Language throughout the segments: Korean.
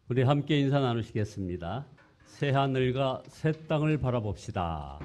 우리 함께 인사 나누시겠습니다. 새 하늘과 새 땅을 바라봅시다.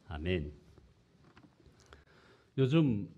아멘. 요즘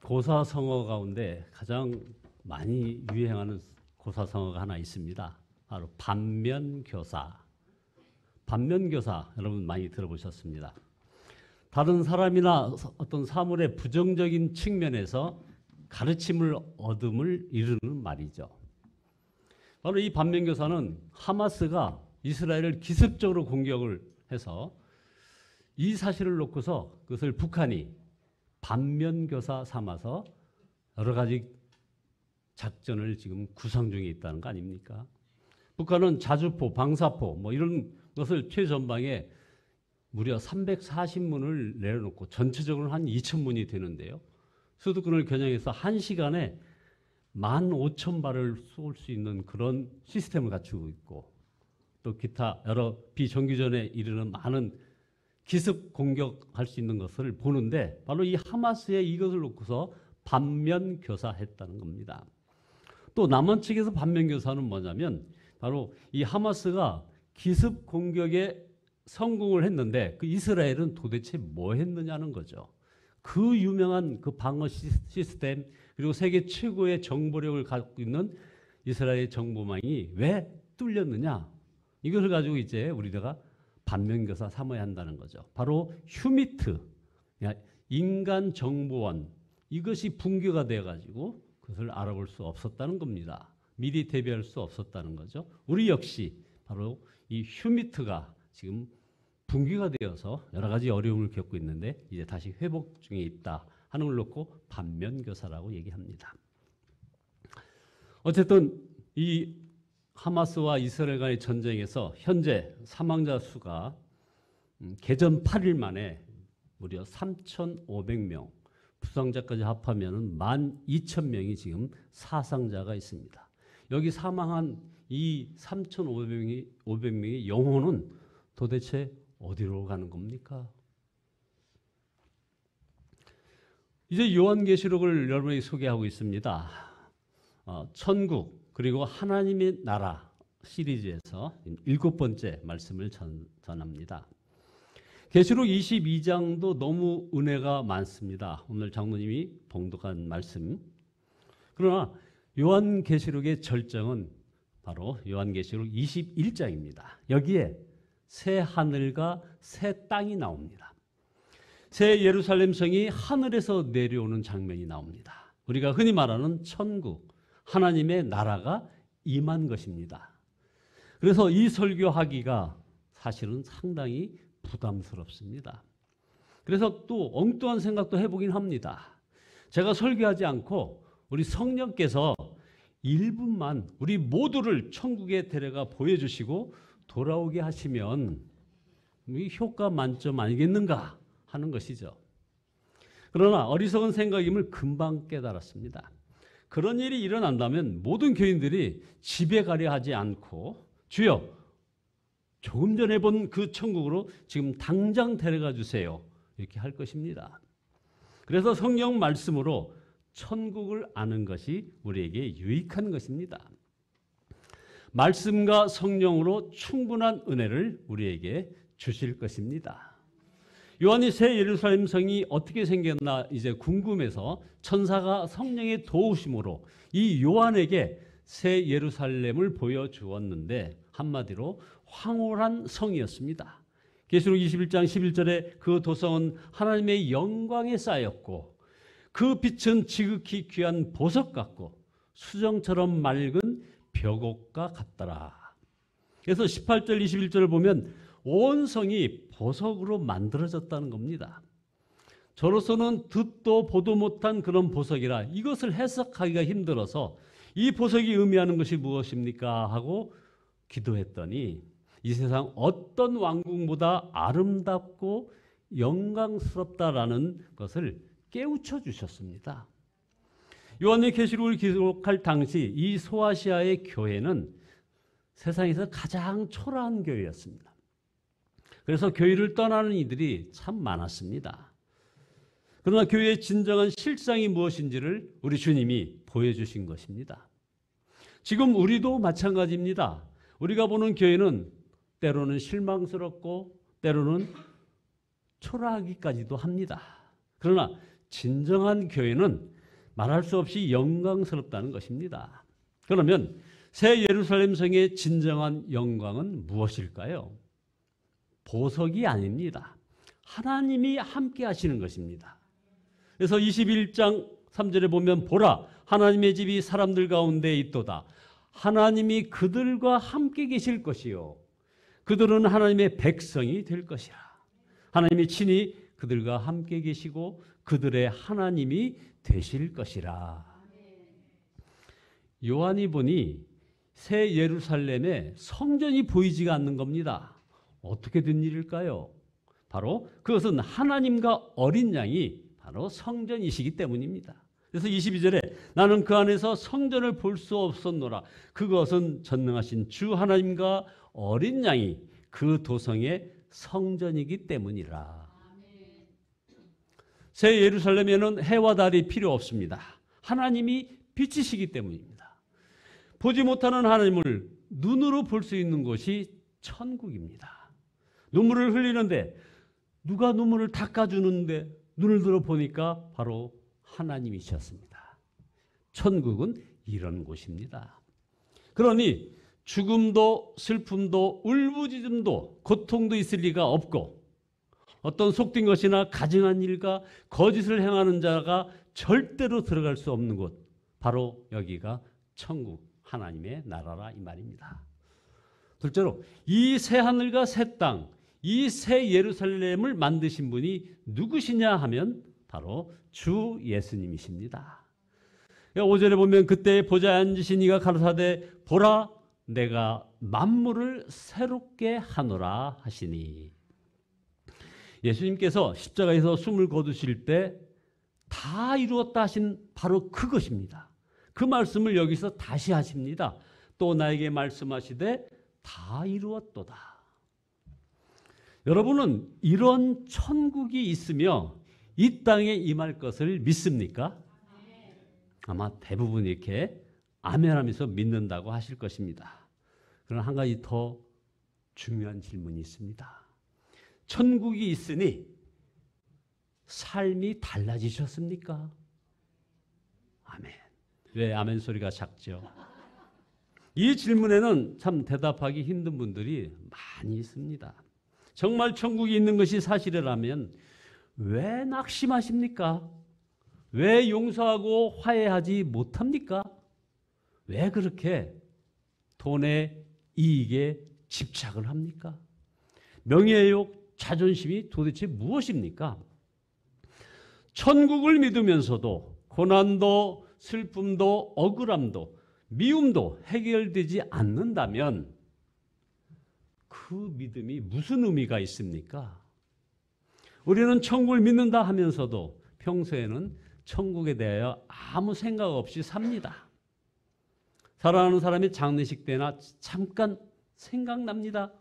고사성어 가운데 가장 많이 유행하는 고사성어가 하나 있습니다. 바로 반면교사. 반면교사 여러분 많이 들어보셨습니다. 다른 사람이나 어떤 사물의 부정적인 측면에서 가르침을 얻음을 이루는 말이죠. 바로 이 반면교사는 하마스가 이스라엘을 기습적으로 공격을 해서 이 사실을 놓고서 그것을 북한이 반면교사 삼아서 여러 가지 작전을 지금 구상 중에 있다는 거 아닙니까? 북한은 자주포, 방사포 뭐 이런 것을 최전방에 무려 340문을 내려놓고 전체적으로 한 2,000문이 되는데요. 수도권을 겨냥해서 1시간에 15,000발을 쏠 수 있는 그런 시스템을 갖추고 있고 또 기타 여러 비정규전에 이르는 많은 기습 공격할 수 있는 것을 보는데 바로 이 하마스의 이것을 놓고서 반면교사했다는 겁니다. 또 남한 측에서 반면교사는 뭐냐면 바로 이 하마스가 기습 공격에 성공을 했는데 그 이스라엘은 도대체 뭐 했느냐는 거죠. 그 유명한 그 방어 시스템 그리고 세계 최고의 정보력을 갖고 있는 이스라엘 정보망이 왜 뚫렸느냐 이것을 가지고 이제 우리가 반면교사 삼아야 한다는 거죠. 바로 휴미트 인간정보원 이것이 붕괴가 되어가지고 그것을 알아볼 수 없었다는 겁니다. 미리 대비할 수 없었다는 거죠. 우리 역시 바로 이 휴미트가 지금 붕괴가 되어서 여러 가지 어려움을 겪고 있는데 이제 다시 회복 중에 있다 하는 걸 놓고 반면교사라고 얘기합니다. 어쨌든 이 하마스와 이스라엘 간의 전쟁에서 현재 사망자 수가 개전 8일 만에 무려 3,500명, 부상자까지 합하면 12,000명이 지금 사상자가 있습니다. 여기 사망한 이 3,500명의 영혼은 도대체 어디로 가는 겁니까? 이제 요한계시록을 여러분에게 소개하고 있습니다. 천국 그리고 하나님의 나라 시리즈에서 7번째 말씀을 전합니다. 계시록 22장도 너무 은혜가 많습니다. 오늘 장로님이 봉독한 말씀. 그러나 요한계시록의 절정은 바로 요한계시록 21장입니다. 여기에 새 하늘과 새 땅이 나옵니다. 새 예루살렘 성이 하늘에서 내려오는 장면이 나옵니다. 우리가 흔히 말하는 천국, 하나님의 나라가 임한 것입니다. 그래서 이 설교하기가 사실은 상당히 부담스럽습니다. 그래서 또 엉뚱한 생각도 해보긴 합니다. 제가 설교하지 않고 우리 성령께서 1분만 우리 모두를 천국에 데려가 보여주시고 돌아오게 하시면 효과 만점 아니겠는가 하는 것이죠. 그러나 어리석은 생각임을 금방 깨달았습니다. 그런 일이 일어난다면 모든 교인들이 집에 가려 하지 않고 주여 조금 전에 본 그 천국으로 지금 당장 데려가 주세요 이렇게 할 것입니다. 그래서 성경 말씀으로 천국을 아는 것이 우리에게 유익한 것입니다. 말씀과 성령으로 충분한 은혜를 우리에게 주실 것입니다. 요한이 새 예루살렘 성이 어떻게 생겼나 이제 궁금해서 천사가 성령의 도우심으로 이 요한에게 새 예루살렘을 보여주었는데 한마디로 황홀한 성이었습니다. 계시록 21장 11절에 그 도성은 하나님의 영광에 쌓였고 그 빛은 지극히 귀한 보석 같고 수정처럼 맑은 벽옥과 같더라. 그래서 18절 21절을 보면 온 성이 보석으로 만들어졌다는 겁니다. 저로서는 듣도 보도 못한 그런 보석이라 이것을 해석하기가 힘들어서 이 보석이 의미하는 것이 무엇입니까? 하고 기도했더니 이 세상 어떤 왕궁보다 아름답고 영광스럽다라는 것을 깨우쳐 주셨습니다. 요한의 계시록을 기록할 당시 이 소아시아의 교회는 세상에서 가장 초라한 교회였습니다. 그래서 교회를 떠나는 이들이 참 많았습니다. 그러나 교회의 진정한 실상이 무엇인지를 우리 주님이 보여주신 것입니다. 지금 우리도 마찬가지입니다. 우리가 보는 교회는 때로는 실망스럽고 때로는 초라하기까지도 합니다. 그러나 진정한 교회는 말할 수 없이 영광스럽다는 것입니다. 그러면 새 예루살렘 성의 진정한 영광은 무엇일까요? 보석이 아닙니다. 하나님이 함께 하시는 것입니다. 그래서 21장 3절에 보면 보라 하나님의 집이 사람들 가운데 있도다. 하나님이 그들과 함께 계실 것이요 그들은 하나님의 백성이 될 것이라. 하나님이 친히 그들과 함께 계시고 그들의 하나님이 되실 것이라. 요한이 보니 새 예루살렘에 성전이 보이지가 않는 겁니다. 어떻게 된 일일까요? 바로 그것은 하나님과 어린 양이 바로 성전이시기 때문입니다. 그래서 22절에 나는 그 안에서 성전을 볼 수 없었노라. 그것은 전능하신 주 하나님과 어린 양이 그 도성의 성전이기 때문이라. 새 예루살렘에는 해와 달이 필요 없습니다. 하나님이 빛이시기 때문입니다. 보지 못하는 하나님을 눈으로 볼 수 있는 곳이 천국입니다. 눈물을 흘리는데 누가 눈물을 닦아주는데 눈을 들어 보니까 바로 하나님이셨습니다. 천국은 이런 곳입니다. 그러니 죽음도 슬픔도 울부짖음도 고통도 있을 리가 없고 어떤 속된 것이나 가증한 일과 거짓을 행하는 자가 절대로 들어갈 수 없는 곳 바로 여기가 천국 하나님의 나라라 이 말입니다. 둘째로 이 새 하늘과 새 땅, 이 새 예루살렘을 만드신 분이 누구시냐 하면 바로 주 예수님이십니다. 5절에 보면 그때 보좌에 앉으신 이가 가라사대 보라 내가 만물을 새롭게 하노라 하시니. 예수님께서 십자가에서 숨을 거두실 때 다 이루었다 하신 바로 그것입니다. 그 말씀을 여기서 다시 하십니다. 또 나에게 말씀하시되 다 이루었도다. 여러분은 이런 천국이 있으며 이 땅에 임할 것을 믿습니까? 아마 대부분 이렇게 아멘하면서 믿는다고 하실 것입니다. 그러나 한 가지 더 중요한 질문이 있습니다. 천국이 있으니 삶이 달라지셨습니까? 아멘. 왜 아멘 소리가 작죠? 이 질문에는 참 대답하기 힘든 분들이 많이 있습니다. 정말 천국이 있는 것이 사실이라면 왜 낙심하십니까? 왜 용서하고 화해하지 못합니까? 왜 그렇게 돈의 이익에 집착을 합니까? 명예욕, 자존심이 도대체 무엇입니까? 천국을 믿으면서도 고난도 슬픔도 억울함도 미움도 해결되지 않는다면 그 믿음이 무슨 의미가 있습니까? 우리는 천국을 믿는다 하면서도 평소에는 천국에 대하여 아무 생각 없이 삽니다. 사랑하는 사람이 장례식 때나 잠깐 생각납니다.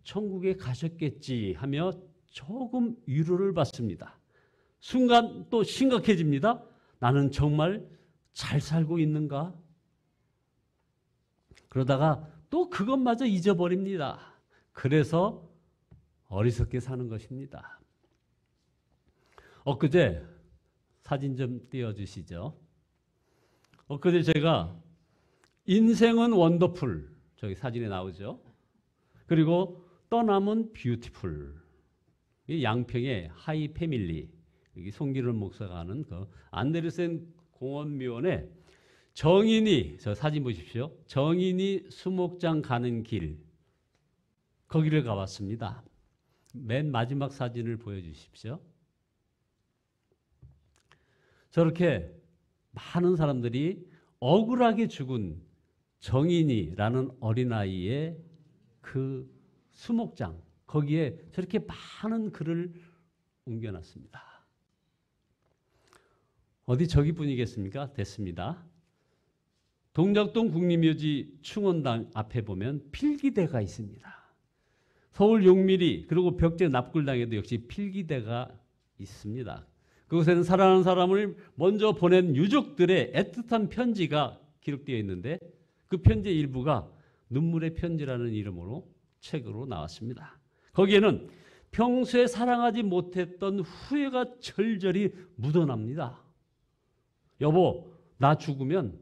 천국에 가셨겠지 하며 조금 위로를 받습니다. 순간 또 심각해집니다. 나는 정말 잘 살고 있는가? 그러다가 또 그것마저 잊어버립니다. 그래서 어리석게 사는 것입니다. 엊그제 사진 좀 띄워주시죠. 엊그제 제가 인생은 원더풀 저기 사진에 나오죠. 그리고 떠남은 뷰티풀 이 양평의 하이 패밀리 여기 송기른 목사가 하는 그 안데르센 공원묘원에 정인이 저 사진 보십시오. 정인이 수목장 가는 길 거기를 가봤습니다. 맨 마지막 사진을 보여주십시오. 저렇게 많은 사람들이 억울하게 죽은 정인이라는 어린아이의 그 수목장 거기에 저렇게 많은 글을 옮겨놨습니다. 어디 저기 분이겠습니까? 됐습니다. 동작동 국립묘지 충원당 앞에 보면 필기대가 있습니다. 서울 용미리 그리고 벽제 납굴당에도 역시 필기대가 있습니다. 그곳에는 사랑하는 사람을 먼저 보낸 유족들의 애틋한 편지가 기록되어 있는데 그 편지의 일부가 눈물의 편지라는 이름으로 책으로 나왔습니다. 거기에는 평소에 사랑하지 못했던 후회가 절절히 묻어납니다. 여보, 나 죽으면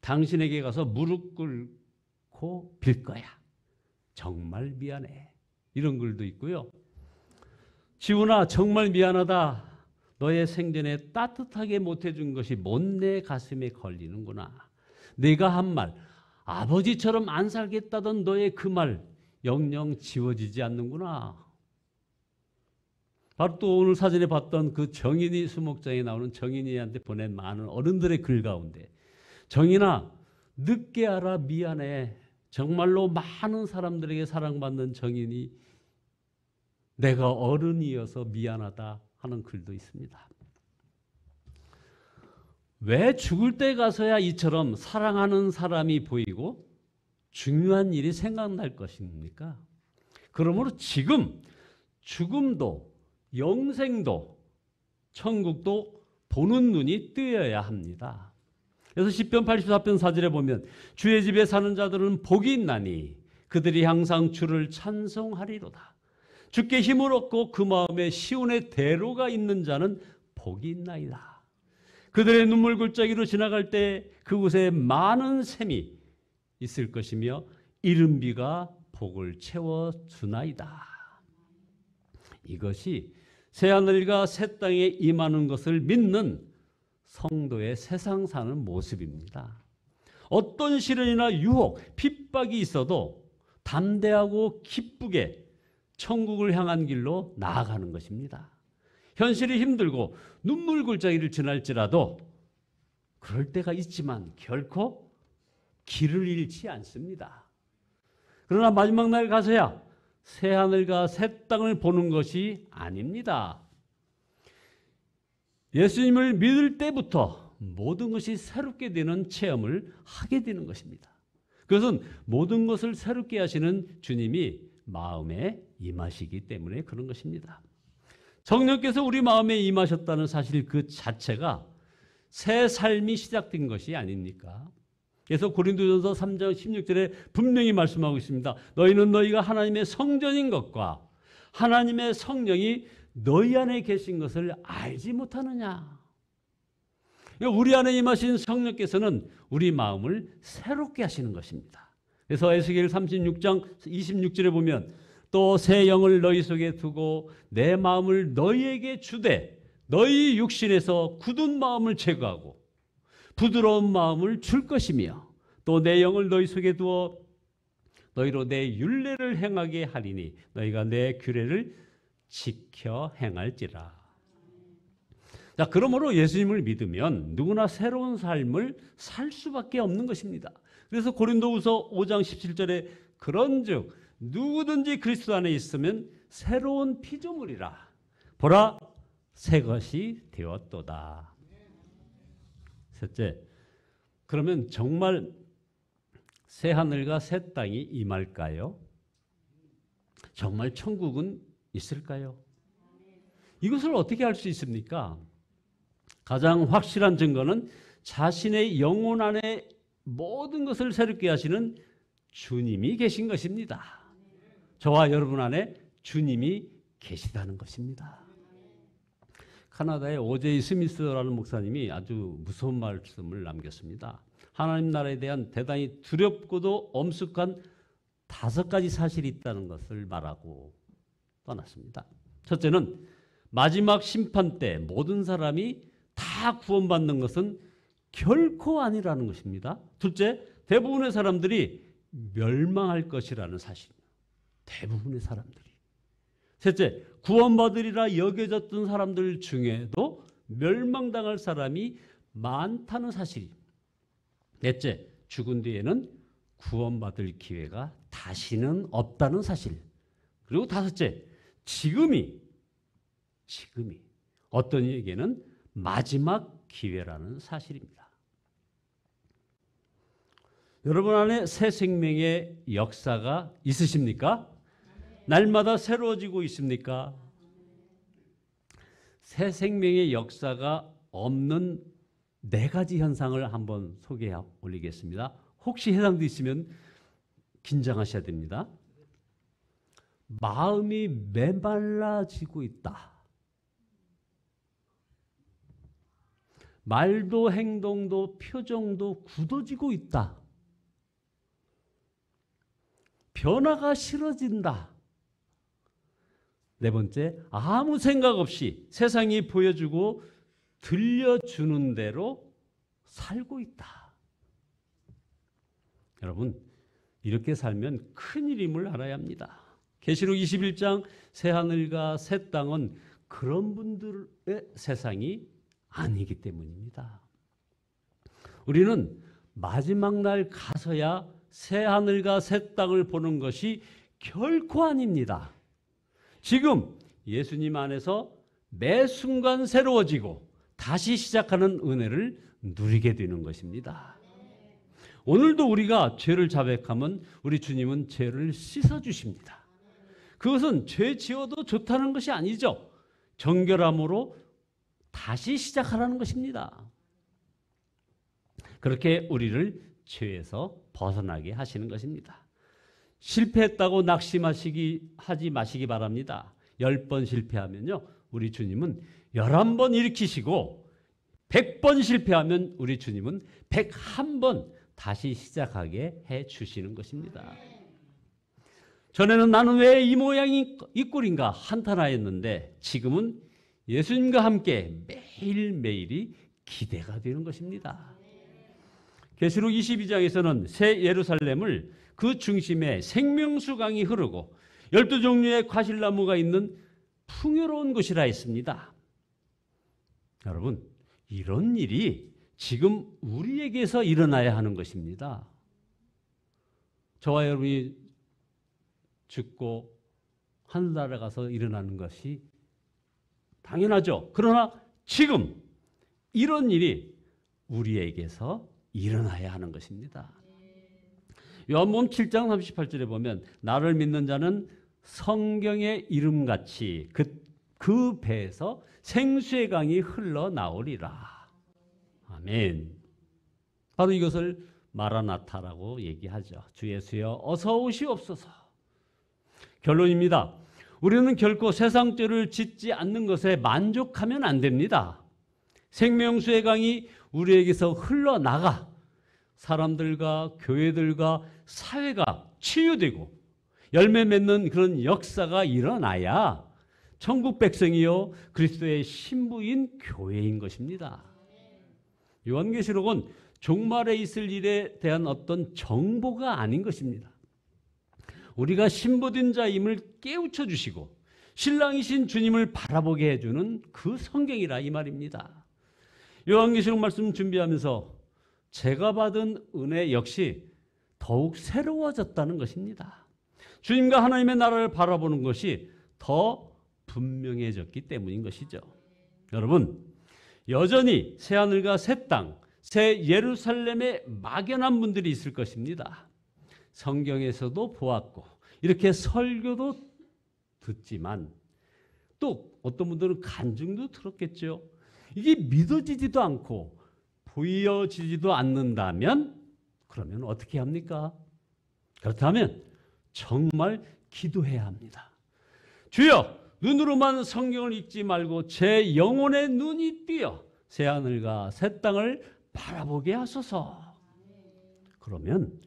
당신에게 가서 무릎 꿇고 빌 거야. 정말 미안해. 이런 글도 있고요. 지훈아, 정말 미안하다. 너의 생전에 따뜻하게 못해준 것이 못내 가슴에 걸리는구나. 내가 한 말, 아버지처럼 안 살겠다던 너의 그 말 영영 지워지지 않는구나. 바로 또 오늘 사진에 봤던 그 정인이 수목장에 나오는 정인이한테 보낸 많은 어른들의 글 가운데 정인아, 늦게 알아 미안해. 정말로 많은 사람들에게 사랑받는 정인이 내가 어른이어서 미안하다 하는 글도 있습니다. 왜 죽을 때 가서야 이처럼 사랑하는 사람이 보이고 중요한 일이 생각날 것입니까? 그러므로 지금 죽음도 영생도 천국도 보는 눈이 뜨여야 합니다. 그래서 시편 84편 4절에 보면 주의 집에 사는 자들은 복이 있나니 그들이 항상 주를 찬송하리로다. 주께 힘을 얻고 그 마음에 시온의 대로가 있는 자는 복이 있나이다. 그들의 눈물 골짜기로 지나갈 때 그곳에 많은 샘이 있을 것이며 이른 비가 복을 채워주나이다. 이것이 새하늘과 새 땅에 임하는 것을 믿는 성도의 세상 사는 모습입니다. 어떤 시련이나 유혹, 핍박이 있어도 담대하고 기쁘게 천국을 향한 길로 나아가는 것입니다. 현실이 힘들고 눈물 골짜기를 지날지라도 그럴 때가 있지만 결코 길을 잃지 않습니다. 그러나 마지막 날 가서야 새하늘과 새 땅을 보는 것이 아닙니다. 예수님을 믿을 때부터 모든 것이 새롭게 되는 체험을 하게 되는 것입니다. 그것은 모든 것을 새롭게 하시는 주님이 마음에 임하시기 때문에 그런 것입니다. 성령께서 우리 마음에 임하셨다는 사실 그 자체가 새 삶이 시작된 것이 아닙니까? 그래서 고린도전서 3장 16절에 분명히 말씀하고 있습니다. 너희는 너희가 하나님의 성전인 것과 하나님의 성령이 너희 안에 계신 것을 알지 못하느냐. 우리 안에 임하신 성령께서는 우리 마음을 새롭게 하시는 것입니다. 그래서 에스겔 36장 26절에 보면 또 새 영을 너희 속에 두고 내 마음을 너희에게 주되 너희 육신에서 굳은 마음을 제거하고 부드러운 마음을 줄 것이며 또 내 영을 너희 속에 두어 너희로 내 율례를 행하게 하리니 너희가 내 규례를 지켜 행할지라. 자, 그러므로 예수님을 믿으면 누구나 새로운 삶을 살 수밖에 없는 것입니다. 그래서 고린도후서 5장 17절에 그런즉 누구든지 그리스도 안에 있으면 새로운 피조물이라. 보라, 새 것이 되었도다. 셋째, 그러면 정말 새 하늘과 새 땅이 임할까요? 정말 천국은 있을까요? 이것을 어떻게 알 수 있습니까? 가장 확실한 증거는 자신의 영혼 안에 모든 것을 새롭게 하시는 주님이 계신 것입니다. 저와 여러분 안에 주님이 계시다는 것입니다. 카나다의 오제이 스미스라는 목사님이 아주 무서운 말씀을 남겼습니다. 하나님 나라에 대한 대단히 두렵고도 엄숙한 5가지 사실이 있다는 것을 말하고 떠났습니다. 첫째는 마지막 심판 때 모든 사람이 다 구원받는 것은 결코 아니라는 것입니다. 둘째, 대부분의 사람들이 멸망할 것이라는 사실입니다. 대부분의 사람들이. 셋째, 구원받으리라 여겨졌던 사람들 중에도 멸망당할 사람이 많다는 사실입니다. 넷째, 죽은 뒤에는 구원받을 기회가 다시는 없다는 사실. 그리고 다섯째, 지금이 어떤 이에게는 마지막 기회라는 사실입니다. 여러분 안에 새 생명의 역사가 있으십니까? 날마다 새로워지고 있습니까? 새 생명의 역사가 없는 네 가지 현상을 한번 소개해 올리겠습니다. 혹시 해당도 있으면 긴장하셔야 됩니다. 마음이 메말라지고 있다. 말도 행동도 표정도 굳어지고 있다. 변화가 싫어진다. 네 번째, 아무 생각 없이 세상이 보여주고 들려주는 대로 살고 있다. 여러분, 이렇게 살면 큰일임을 알아야 합니다. 계시록 21장 새하늘과 새 땅은 그런 분들의 세상이 아니기 때문입니다. 우리는 마지막 날 가서야 새하늘과 새 땅을 보는 것이 결코 아닙니다. 지금 예수님 안에서 매 순간 새로워지고 다시 시작하는 은혜를 누리게 되는 것입니다. 오늘도 우리가 죄를 자백하면 우리 주님은 죄를 씻어주십니다. 그것은 죄 지어도 좋다는 것이 아니죠. 정결함으로 다시 시작하라는 것입니다. 그렇게 우리를 죄에서 벗어나게 하시는 것입니다. 실패했다고 낙심하지 마시기 바랍니다. 10번 실패하면요, 우리 주님은 11번 일으키시고 100번 실패하면 우리 주님은 101번 다시 시작하게 해 주시는 것입니다. 전에는 나는 왜 이 모양이 이 꼴인가 한탄하였는데 지금은 예수님과 함께 매일매일이 기대가 되는 것입니다. 계시록 22장에서는 새 예루살렘을 그 중심에 생명수 강이 흐르고 12종류의 과실나무가 있는 풍요로운 곳이라 했습니다. 여러분, 이런 일이 지금 우리에게서 일어나야 하는 것입니다. 저와 여러분이 죽고 하늘나라에 가서 일어나는 것이 당연하죠. 그러나 지금 이런 일이 우리에게서 일어나야 하는 것입니다. 요한복음 7장 38절에 보면 나를 믿는 자는 성경의 이름같이 그 배에서 생수의 강이 흘러나오리라. 아멘. 바로 이것을 마라나타라고 얘기하죠. 주 예수여 어서 오시옵소서. 결론입니다. 우리는 결코 세상 죄를 짓지 않는 것에 만족하면 안 됩니다. 생명수의 강이 우리에게서 흘러나가 사람들과 교회들과 사회가 치유되고 열매 맺는 그런 역사가 일어나야 천국 백성이요 그리스도의 신부인 교회인 것입니다. 요한계시록은 종말에 있을 일에 대한 어떤 정보가 아닌 것입니다. 우리가 신부된 자임을 깨우쳐 주시고 신랑이신 주님을 바라보게 해주는 그 성경이라 이 말입니다. 요한계시록 말씀 준비하면서 제가 받은 은혜 역시 더욱 새로워졌다는 것입니다. 주님과 하나님의 나라를 바라보는 것이 더 분명해졌기 때문인 것이죠. 여러분, 여전히 새하늘과 새 땅, 새 예루살렘에 막연한 분들이 있을 것입니다. 성경에서도 보았고 이렇게 설교도 듣지만 또 어떤 분들은 간증도 들었겠죠. 이게 믿어지지도 않고 보여지지도 않는다면 그러면 어떻게 합니까? 그렇다면 정말 기도해야 합니다. 주여, 눈으로만 성경을 읽지 말고 제 영혼의 눈이 띄어 새하늘과 새 땅을 바라보게 하소서. 그러면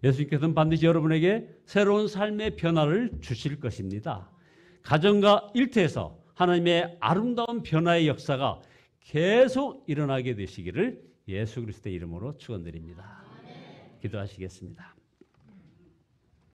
예수님께서는 반드시 여러분에게 새로운 삶의 변화를 주실 것입니다. 가정과 일터에서 하나님의 아름다운 변화의 역사가 계속 일어나게 되시기를 예수 그리스도의 이름으로 축원드립니다. 기도하시겠습니다.